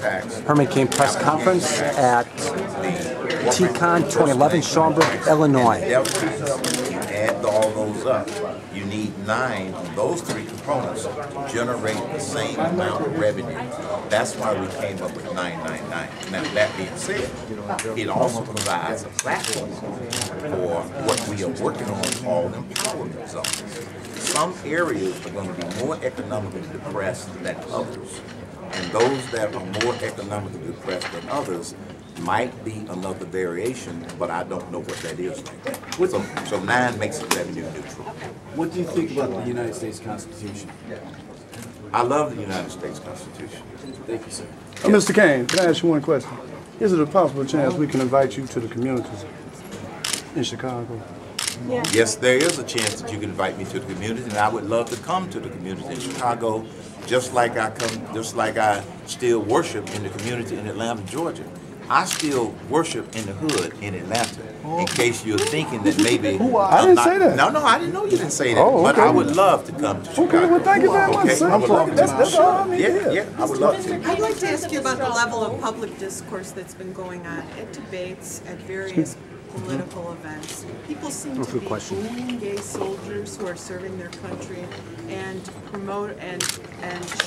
Herman Cain press conference at TeaCon 2011, Schaumburg, Illinois. Add all those up. You need 9 of those 3 components to generate the same amount of revenue. That's why we came up with 999. Now, that being said, it also provides a platform for what we are working on called empowerment zones. Some areas are going to be more economically depressed than others. And those that are more economically depressed than others might be another variation, but I don't know what that is right now. So 9 makes it revenue neutral. What do you think about the United States Constitution? I love the United States Constitution. Thank you, sir. Mr. Cain, can I ask you one question? Is it a possible chance we can invite you to the communities in Chicago? Yeah. Yes, there is a chance that you can invite me to the community, and I would love to come to the community in Chicago, just like I still worship in the community in Atlanta, Georgia. I still worship in the hood in Atlanta. In case you're thinking that maybe I didn't say that. No, I didn't know you didn't say that. Oh, okay. But I would love to come to Chicago. Okay, well, thank you very much, sir. I would love to. That's all I need to hear. Yeah, I would love to. I'd like to ask you about the level of public discourse that's been going on at debates, at various political events. People seem to be blaming gay soldiers who are serving their country and promote and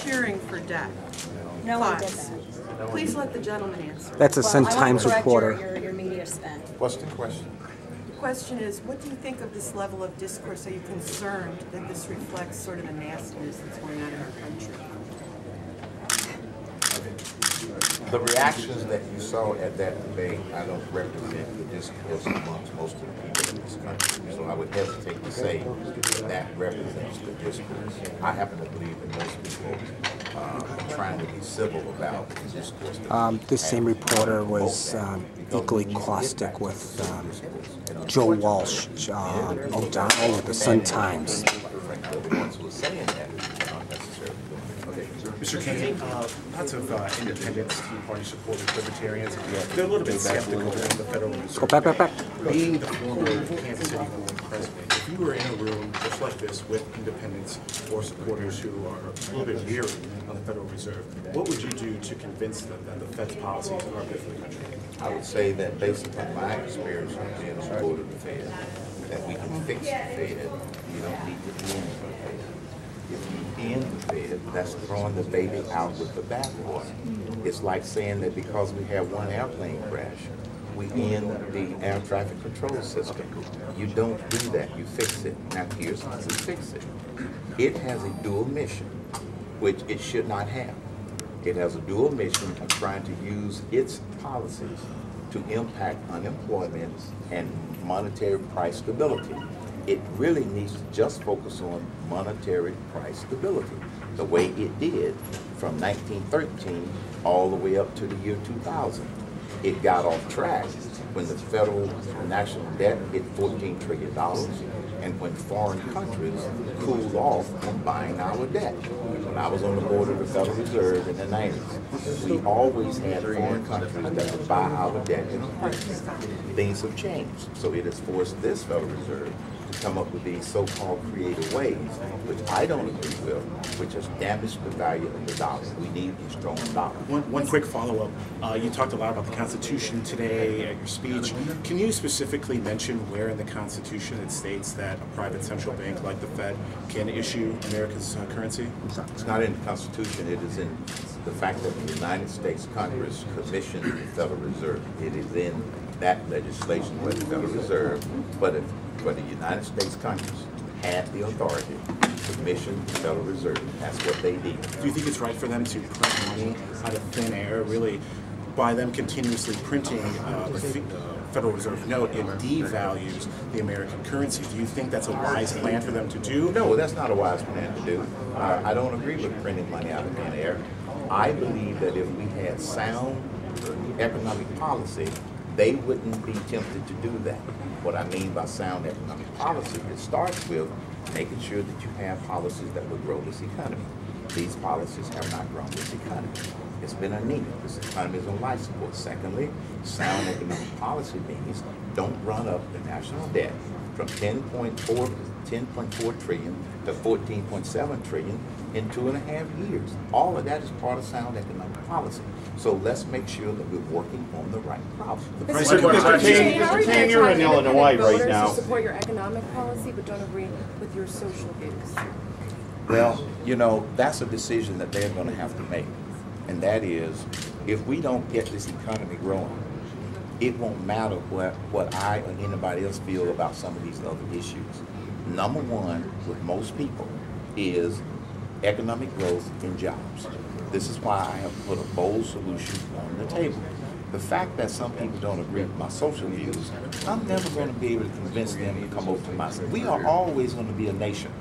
cheering for death. No one did that. Please let the gentleman answer. That's a Sun Times reporter. Your media spend. What's the question? The question is, what do you think of this level of discourse? Are you concerned that this reflects sort of the nastiness that's going on in our country? The reactions that you saw at that debate, I don't represent the discourse amongst most of the people in this country. So I would hesitate to say that represents the discourse. I happen to believe that most people are trying to be civil about the discourse. This same reporter was equally caustic with Joe Walsh, O'Donnell with the Sun Times. Mr. Cain, lots of independents, Tea Party supporters, libertarians, they're a little bit skeptical of the Federal Reserve. Go back. Being the former Kansas City board president, if you were in a room just like this with independents or supporters who are a little bit weary of the Federal Reserve, what would you do to convince them that the Fed's policies are good for the country? I would say that based upon my experience of being a supporter of the Fed, that we can fix the Fed. You don't need to be in the Fed. If you end the Fed, that's throwing the baby out with the bathwater. It's like saying that because we have one airplane crash, we end the air traffic control system. You don't do that, you fix it. Now here's how you fix it. It has a dual mission, which it should not have. It has a dual mission of trying to use its policies to impact unemployment and monetary price stability. It really needs to just focus on monetary price stability, the way it did from 1913 all the way up to the year 2000. It got off track when the federal national debt hit $14 trillion and when foreign countries cooled off on buying our debt. When I was on the board of the Federal Reserve in the 90s, we always had foreign countries that would buy our debt in a crisis. Things have changed, so it has forced this Federal Reserve to come up with these so-called creative ways, which I don't agree with, which has damaged the value of the dollar. We need a strong dollar. One quick follow-up. You talked a lot about the Constitution today at your speech. Can you specifically mention where in the Constitution it states that a private central bank like the Fed can issue America's currency? It's not in the Constitution. It is in the fact that the United States Congress commissioned the Federal Reserve. It is in that legislation with the Federal Reserve, but the United States Congress had the authority to commission the Federal Reserve. That's what they did. Do you think it's right for them to print money out of thin air, really, by them continuously printing the Federal Reserve note? It devalues the American currency. Do you think that's a wise plan for them to do? No, that's not a wise plan to do. I don't agree with printing money out of thin air. I believe that if we had sound economic policy, they wouldn't be tempted to do that. What I mean by sound economic policy, it starts with making sure that you have policies that will grow this economy. These policies have not grown this economy. It's been anemic. This economy is on life support. Secondly, sound economic policy means don't run up the national debt from 10.4 trillion to 14.7 trillion. in 2.5 years. All of that is part of sound economic policy. So let's make sure that we're working on the right problem. Mr. Cain, you're in Illinois right now. Who support your economic policy but don't agree with your social views? Well, you know, that's a decision that they're going to have to make. And that is, if we don't get this economy growing, it won't matter what I or anybody else feel about some of these other issues. Number one, with most people, is economic growth and jobs. This is why I have put a bold solution on the table. The fact that some people don't agree with my social views, I'm never going to be able to convince them to come over to my side. We are always going to be a nation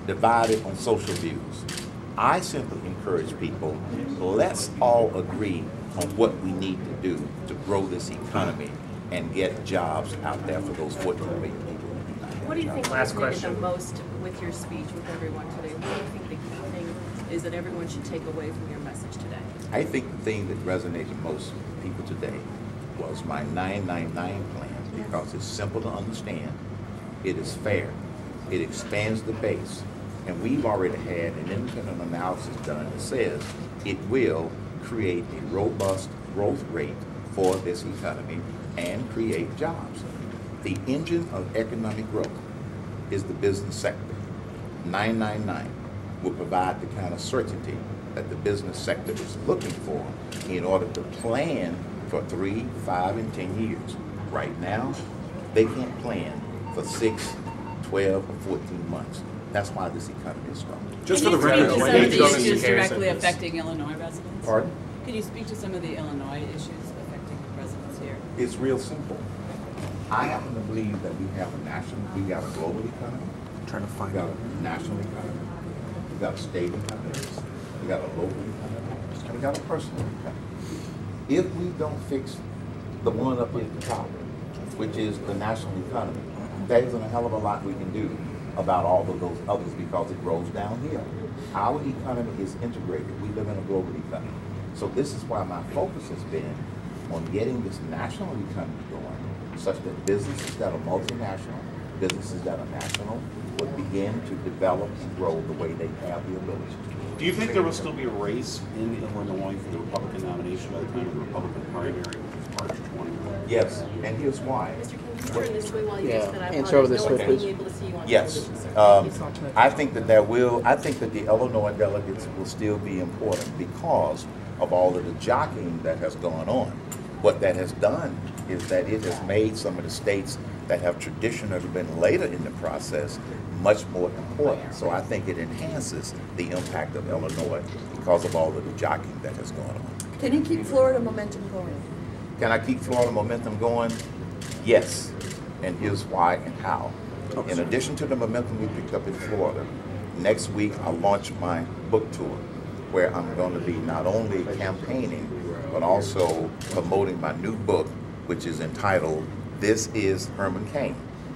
divided on social views. I simply encourage people, let's all agree on what we need to do to grow this economy and get jobs out there for those 14 million people. What do you think resonated the most with your speech with everyone today? What do you think the key thing is that everyone should take away from your message today? I think the thing that resonated most with people today was my 999 plan, because it's simple to understand, it is fair, it expands the base, and we've already had an independent analysis done that says it will create a robust growth rate for this economy and create jobs. The engine of economic growth is the business sector. 999 will provide the kind of certainty that the business sector is looking for in order to plan for 3, 5, and 10 years. Right now, they can't plan for 6, 12, or 14 months. That's why this economy is strong. Just for the record, some of the issues directly affecting Illinois residents? Pardon? Can you speak to some of the Illinois issues affecting the residents here? It's real simple. I happen to believe that we have a national, we got a global economy. Trying to find We got out. a national economy. We got a state economy. We got a local economy. And we got a personal economy. If we don't fix the one up at the top, which is the national economy, there isn't a hell of a lot we can do about all of those others because it grows downhill. Our economy is integrated. We live in a global economy. So this is why my focus has been on getting this national economy going, such that businesses that are multinational, businesses that are national, would begin to develop and grow the way they have the ability to. Do you think there will still be a race in Illinois for the Republican nomination by the time of the Republican primary, which is March 21? Yes, and here's why. Mr. Cain, can you turn this way while you do that? I answer over apologize. this No way, one's please. being able to see you on Yes, television, sir. I think that the Illinois delegates will still be important because of all of the jockeying that has gone on. What that has done is that it has made some of the states that have traditionally been later in the process much more important. So I think it enhances the impact of Illinois because of all of the jockeying that has gone on. Can you keep Florida momentum going? Can I keep Florida momentum going? Yes, and here's why and how. In addition to the momentum we picked up in Florida, next week I'll launch my book tour, where I'm going to be not only campaigning, but also promoting my new book, which is entitled, This is Herman Cain.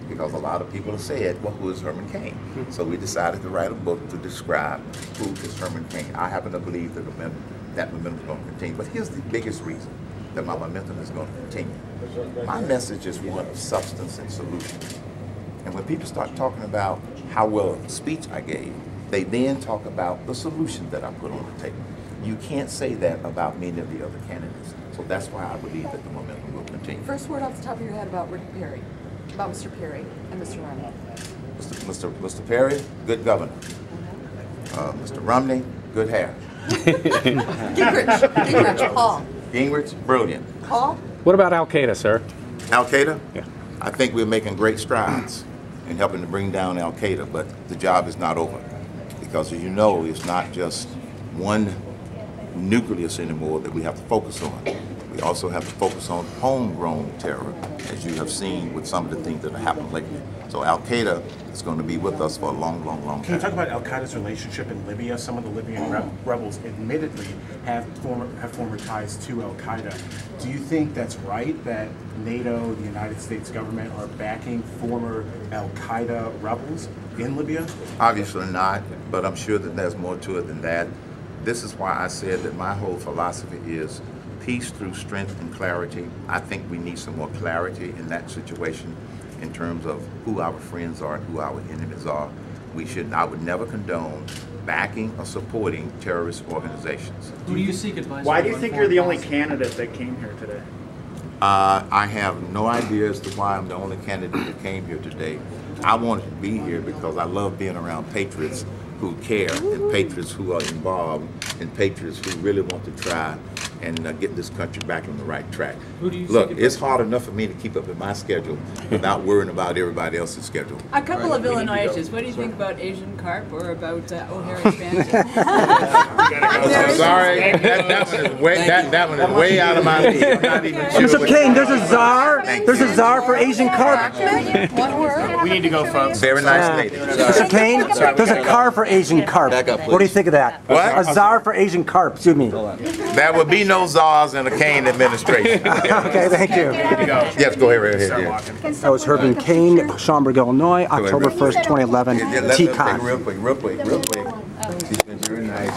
Because a lot of people have said, well, who is Herman Cain? So we decided to write a book to describe who is Herman Cain. I happen to believe that momentum is going to continue. But here's the biggest reason that my momentum is going to continue. My message is one of substance and solution. And when people start talking about how well a speech I gave, they then talk about the solution that I put on the table. You can't say that about many of the other candidates. So that's why I believe that the momentum will continue. First word off the top of your head about Rick Perry, about Mr. Perry and Mr. Romney. Mr. Perry, good governor. Mr. Romney, good hair. Gingrich, Paul. Gingrich, brilliant. Paul? What about Al Qaeda, sir? Al Qaeda? Yeah. I think we're making great strides in helping to bring down Al Qaeda, but the job is not over. Because as you know, it's not just one nucleus anymore that we have to focus on. We also have to focus on homegrown terror, as you have seen with some of the things that have happened lately. So Al Qaeda is going to be with us for a long, long, long time. Can you talk about Al Qaeda's relationship in Libya? Some of the Libyan rebels admittedly have former ties to Al Qaeda. Do you think that's right that NATO, the United States government, are backing former Al Qaeda rebels in Libya? Obviously not, but I'm sure that there's more to it than that. This is why I said that my whole philosophy is peace through strength and clarity. I think we need some more clarity in that situation in terms of who our friends are and who our enemies are. I would never condone backing or supporting terrorist organizations. Who do you seek advice? Why do you think you're the only candidate that came here today? I have no idea as to why I'm the only candidate that came here today. I wanted to be here because I love being around patriots who care, and patriots who are involved, and patriots who really want to try and get this country back on the right track. Look, it's hard enough for me to keep up with my schedule without worrying about everybody else's schedule. A couple of Illinois issues. What do you think about Asian carp or about O'Hare expansion? I'm sorry, that one is way out of my league. I'm not even sure. Mr. Cain, there's a czar. There's a czar for Asian carp. We need to go, folks. Very nice lady. Mr. Cain, there's a car for Asian carp. What do you think of that? What? A czar for Asian carp. Excuse me. There would be no czars in the Cain administration. Okay, thank you. Yes, go ahead, right here. That was Herman Cain, Schaumburg, Illinois, October 1st, 2011, TeaCon. Real quick. She's been very nice.